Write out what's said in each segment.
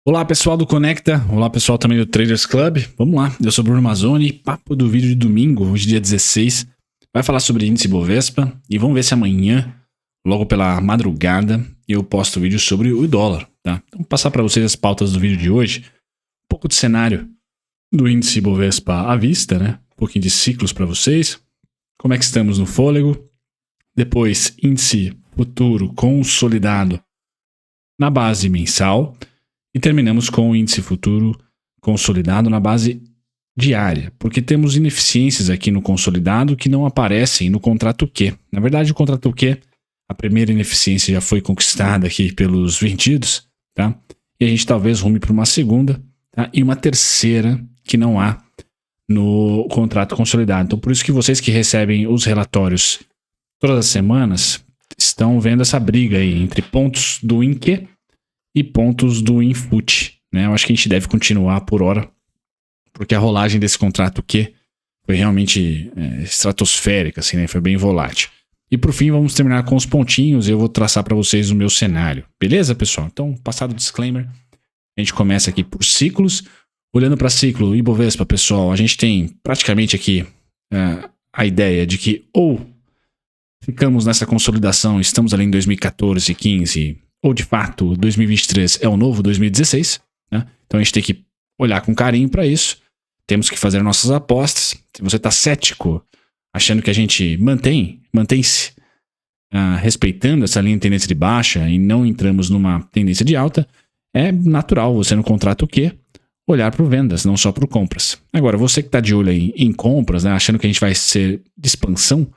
Olá pessoal do Conecta, olá pessoal também do Traders Club, vamos lá, eu sou Bruno Mazzoni, papo do vídeo de domingo, hoje dia 16, vai falar sobre índice Bovespa e vamos ver se amanhã, logo pela madrugada, eu posto vídeo sobre o dólar, tá? Então vou passar para vocês as pautas do vídeo de hoje, um pouco de cenário do índice Bovespa à vista, né? Um pouquinho de ciclos para vocês, como é que estamos no fôlego, depois índice futuro consolidado na base mensal. E terminamos com o índice futuro consolidado na base diária, porque temos ineficiências aqui no consolidado que não aparecem no contrato Q. Na verdade, o contrato Q, a primeira ineficiência já foi conquistada aqui pelos vendidos, tá? E a gente talvez rume para uma segunda, tá? E uma terceira que não há no contrato consolidado. Então, por isso que vocês que recebem os relatórios todas as semanas estão vendo essa briga aí entre pontos do INQ e pontos do Infut, né? Eu acho que a gente deve continuar por hora, porque a rolagem desse contrato Q foi realmente estratosférica, assim, né? Foi bem volátil. E por fim, vamos terminar com os pontinhos e eu vou traçar para vocês o meu cenário. Beleza, pessoal? Então, passado o disclaimer, a gente começa aqui por ciclos. Olhando para ciclo Ibovespa, pessoal, a gente tem praticamente aqui a ideia de que ou ficamos nessa consolidação, estamos ali em 2014, 15, ou de fato 2023 é o novo 2016, né? Então a gente tem que olhar com carinho para isso, temos que fazer nossas apostas. Se você está cético, achando que a gente mantém-se respeitando essa linha de tendência de baixa e não entramos numa tendência de alta, é natural você no contrato Q olhar para o vendas, não só para o compras. Agora, você que está de olho aí em compras, né, achando que a gente vai ser de expansão, o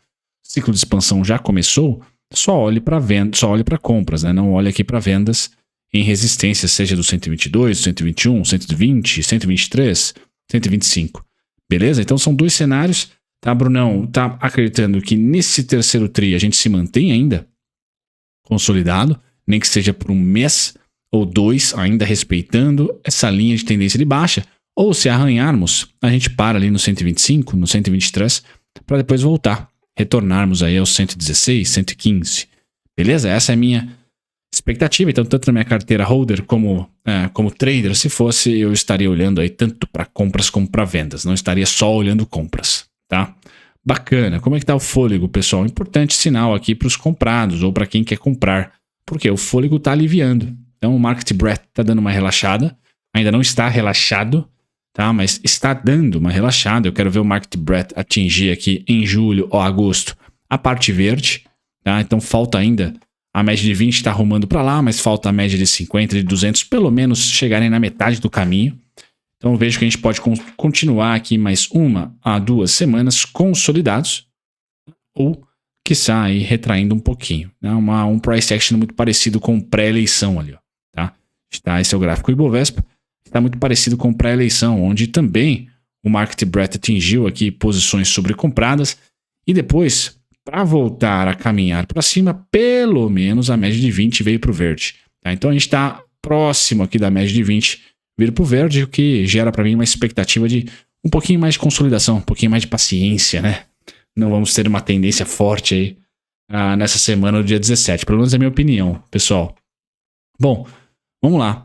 ciclo de expansão já começou, só olhe para vendas, só olhe para compras, né? Não olhe aqui para vendas em resistência, seja do 122, 121, 120, 123, 125. Beleza? Então são dois cenários, tá, Brunão? Tá acreditando que nesse terceiro tri a gente se mantém ainda consolidado, nem que seja por um mês ou dois, ainda respeitando essa linha de tendência de baixa, ou se arranharmos, a gente para ali no 125, no 123, para depois voltar. Retornarmos aí aos 116, 115. Beleza? Essa é a minha expectativa. Então, tanto na minha carteira holder como trader, se fosse, eu estaria olhando aí tanto para compras como para vendas. Não estaria só olhando compras, tá? Bacana. Como é que tá o fôlego, pessoal? Importante sinal aqui para os comprados ou para quem quer comprar. Porque o fôlego está aliviando. Então, o market breadth está dando uma relaxada. Ainda não está relaxado, tá? Mas está dando uma relaxada. Eu quero ver o market breadth atingir aqui em julho ou agosto a parte verde, tá? Então falta ainda a média de 20 está arrumando para lá, mas falta a média de 50, de 200, pelo menos chegarem na metade do caminho. Então eu vejo que a gente pode continuar aqui mais 1 a 2 semanas consolidados ou, quiçá, aí retraindo um pouquinho, né? Um price action muito parecido com pré-eleição ali, ó, tá? Esse é o gráfico Ibovespa. Está muito parecido com pré-eleição, onde também o market breadth atingiu aqui posições sobrecompradas e depois, para voltar a caminhar para cima, pelo menos a média de 20 veio para o verde. Tá? Então a gente está próximo aqui da média de 20 vir para o verde, o que gera para mim uma expectativa de um pouquinho mais de consolidação, um pouquinho mais de paciência, né? Não vamos ter uma tendência forte aí nessa semana do dia 17, pelo menos é a minha opinião, pessoal. Bom, vamos lá.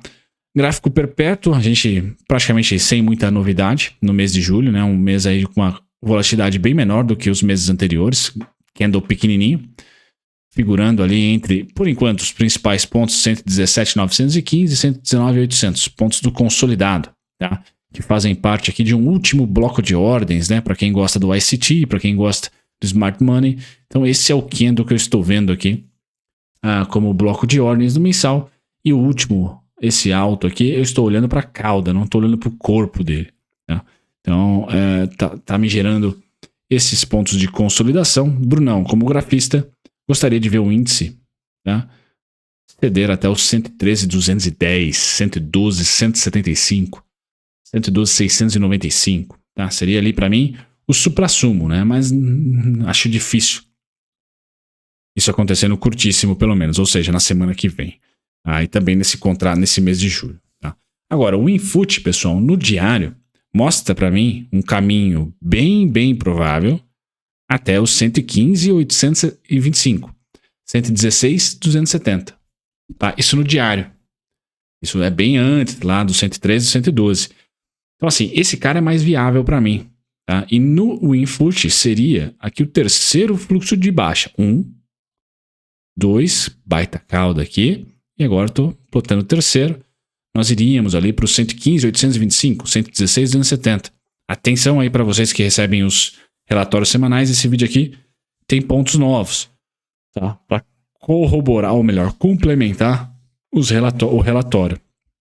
Gráfico perpétuo, a gente praticamente sem muita novidade no mês de julho, né? Um mês aí com uma volatilidade bem menor do que os meses anteriores, candle pequenininho, figurando ali entre, por enquanto, os principais pontos 117.915 e 119.800, pontos do consolidado, tá? Que fazem parte aqui de um último bloco de ordens, né? Para quem gosta do ICT, para quem gosta do Smart Money. Então esse é o candle que eu estou vendo aqui como bloco de ordens do mensal e o último. Esse alto aqui, eu estou olhando para a cauda, não estou olhando para o corpo dele. Tá? Então, tá me gerando esses pontos de consolidação. Brunão, como grafista, gostaria de ver o índice, tá, ceder até os 113.210, 112.175, 112.695. Tá? Seria ali para mim o suprassumo, né? Mas acho difícil isso acontecer no curtíssimo, pelo menos, ou seja, na semana que vem. E também nesse mês de julho. Tá? Agora, o Infut, pessoal, no diário, mostra para mim um caminho bem provável até os 115.825, 116.270. Tá? Isso no diário. Isso é bem antes, lá do 113 e 112. Então, assim, esse cara é mais viável para mim. Tá? E no WinFoot seria aqui o terceiro fluxo de baixa. 1, 2, baita cauda aqui. E agora estou plotando o terceiro. Nós iríamos ali para o 115, 825, 116, 270. Atenção aí para vocês que recebem os relatórios semanais. Esse vídeo aqui tem pontos novos. Tá? Para corroborar, ou melhor, complementar o relatório.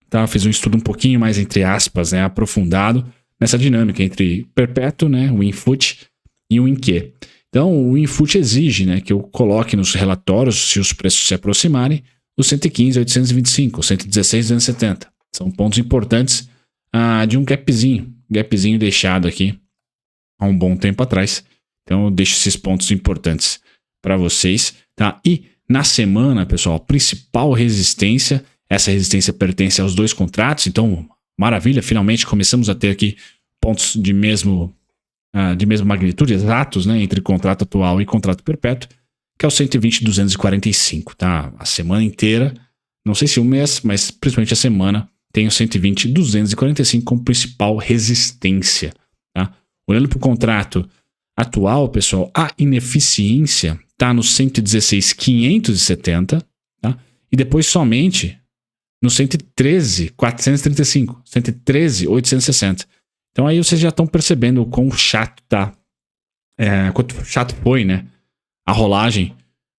Tá? Eu fiz um estudo um pouquinho mais, entre aspas, né, aprofundado nessa dinâmica entre perpétuo, né, o WinFoot e o WinQ. Então, o WinFoot exige, né, que eu coloque nos relatórios, se os preços se aproximarem, os 115, 825, 116, 270. São pontos importantes de um gapzinho deixado aqui há um bom tempo atrás. Então, eu deixo esses pontos importantes para vocês. Tá? E na semana, pessoal, a principal resistência, essa resistência pertence aos dois contratos, então, maravilha, finalmente começamos a ter aqui pontos de mesma magnitude, exatos, né, entre contrato atual e contrato perpétuo, que é o 120 e 245, tá? A semana inteira, não sei se um mês, mas principalmente a semana, tem o 120 e 245 como principal resistência, tá? Olhando para o contrato atual, pessoal, a ineficiência está no 116.570, tá? E depois somente no 113.435, 113.860. Então aí vocês já estão percebendo o quão chato tá, quanto chato foi, né, a rolagem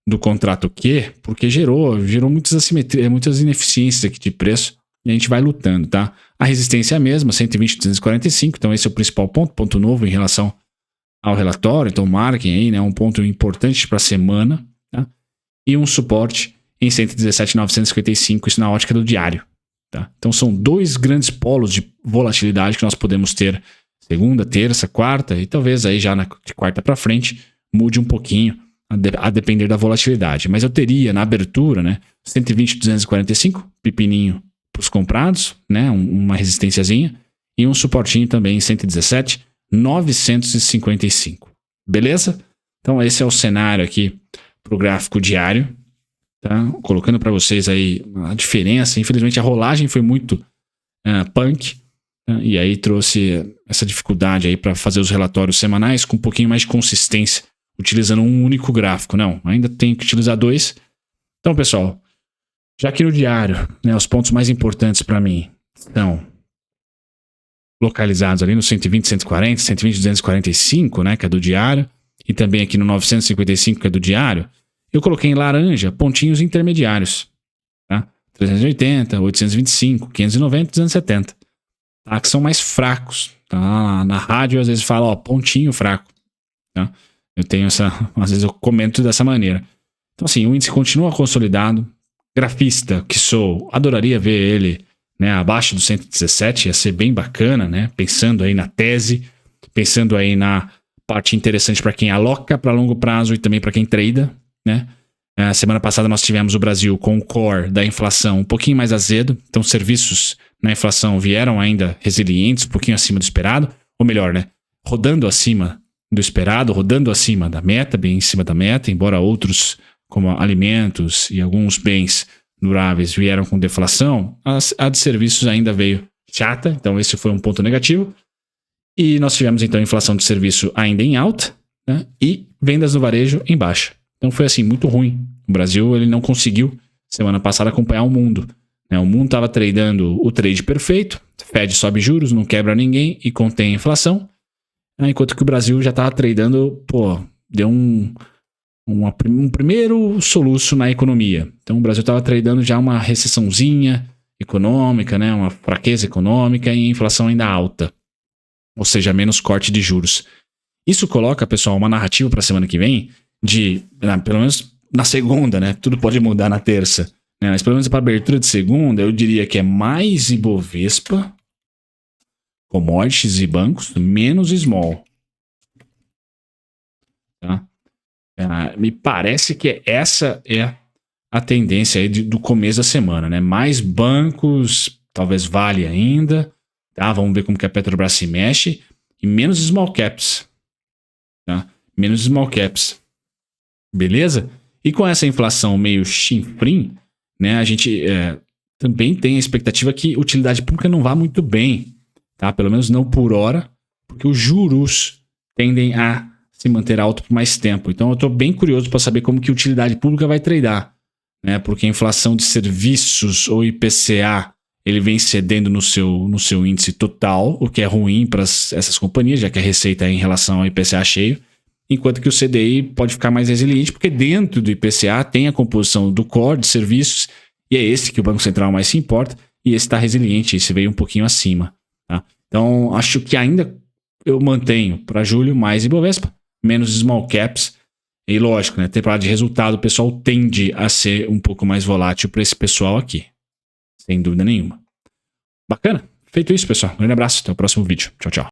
do contrato Q, porque gerou muitas assimetrias, muitas ineficiências aqui de preço, e a gente vai lutando, tá? A resistência é a mesma, 120, 245, então esse é o principal ponto novo em relação ao relatório, então marquem aí, né, um ponto importante para a semana, tá? E um suporte em 117.955, isso na ótica do diário. Tá? Então são dois grandes polos de volatilidade que nós podemos ter segunda, terça, quarta e talvez aí já de quarta para frente mude um pouquinho a depender da volatilidade. Mas eu teria na abertura, né, 120.245, pepininho para os comprados, né, uma resistênciazinha e um suportinho também em 117.955. Beleza? Então esse é o cenário aqui para o gráfico diário. Tá? Colocando para vocês aí a diferença. Infelizmente a rolagem foi muito punk, tá? E aí trouxe essa dificuldade aí para fazer os relatórios semanais com um pouquinho mais de consistência, utilizando um único gráfico. Não, ainda tenho que utilizar dois. Então, pessoal, já que no diário, né, os pontos mais importantes para mim estão localizados ali no 120, 140, 120, 245, né, que é do diário, e também aqui no 955, que é do diário, eu coloquei em laranja pontinhos intermediários, tá? 380, 825, 590, 270, tá? Que são mais fracos, tá? Na rádio às vezes fala, ó, pontinho fraco, tá? Eu tenho às vezes eu comento dessa maneira. Então assim, o índice continua consolidado, grafista que sou, adoraria ver ele, né, abaixo do 117, ia ser bem bacana, né? Pensando aí na tese, pensando aí na parte interessante para quem aloca para longo prazo e também para quem trada, né? A semana passada nós tivemos o Brasil com o core da inflação um pouquinho mais azedo, então serviços na inflação vieram ainda resilientes, um pouquinho acima do esperado, ou melhor, né, rodando acima do esperado, rodando acima da meta, bem em cima da meta, embora outros como alimentos e alguns bens duráveis vieram com deflação, a de serviços ainda veio chata, então esse foi um ponto negativo. E nós tivemos então inflação de serviço ainda em alta, né, e vendas no varejo em baixa. Então foi assim, muito ruim. O Brasil ele não conseguiu, semana passada, acompanhar o mundo. Né? O mundo estava tradando o trade perfeito, Fed sobe juros, não quebra ninguém e contém a inflação. Enquanto que o Brasil já estava tradando, deu um primeiro soluço na economia. Então o Brasil estava tradando já uma recessãozinha econômica, né? Uma fraqueza econômica e inflação ainda alta. Ou seja, menos corte de juros. Isso coloca, pessoal, uma narrativa para a semana que vem pelo menos na segunda, né? Tudo pode mudar na terça. Né? Mas pelo menos para a abertura de segunda, eu diria que é mais Ibovespa, commodities e bancos, menos small. Tá? Me parece que essa é a tendência aí do começo da semana, né? Mais bancos, talvez Vale ainda, tá? Vamos ver como que a Petrobras se mexe, e menos small caps, tá? Menos small caps. Beleza? E com essa inflação meio chinfrim, né, a gente também tem a expectativa que utilidade pública não vá muito bem, tá? Pelo menos não por hora, porque os juros tendem a se manter alto por mais tempo. Então eu estou bem curioso para saber como que utilidade pública vai tradar, né? Porque a inflação de serviços ou IPCA ele vem cedendo no seu índice total, o que é ruim para essas companhias, já que a receita é em relação ao IPCA cheio, enquanto que o CDI pode ficar mais resiliente, porque dentro do IPCA tem a composição do core de serviços, e é esse que o Banco Central mais se importa, e esse está resiliente, esse veio um pouquinho acima. Tá? Então, acho que ainda eu mantenho para julho mais Ibovespa, menos small caps, e lógico, né, temporada de resultado, o pessoal tende a ser um pouco mais volátil para esse pessoal aqui. Sem dúvida nenhuma. Bacana? Feito isso, pessoal. Um grande abraço. Até o próximo vídeo. Tchau, tchau.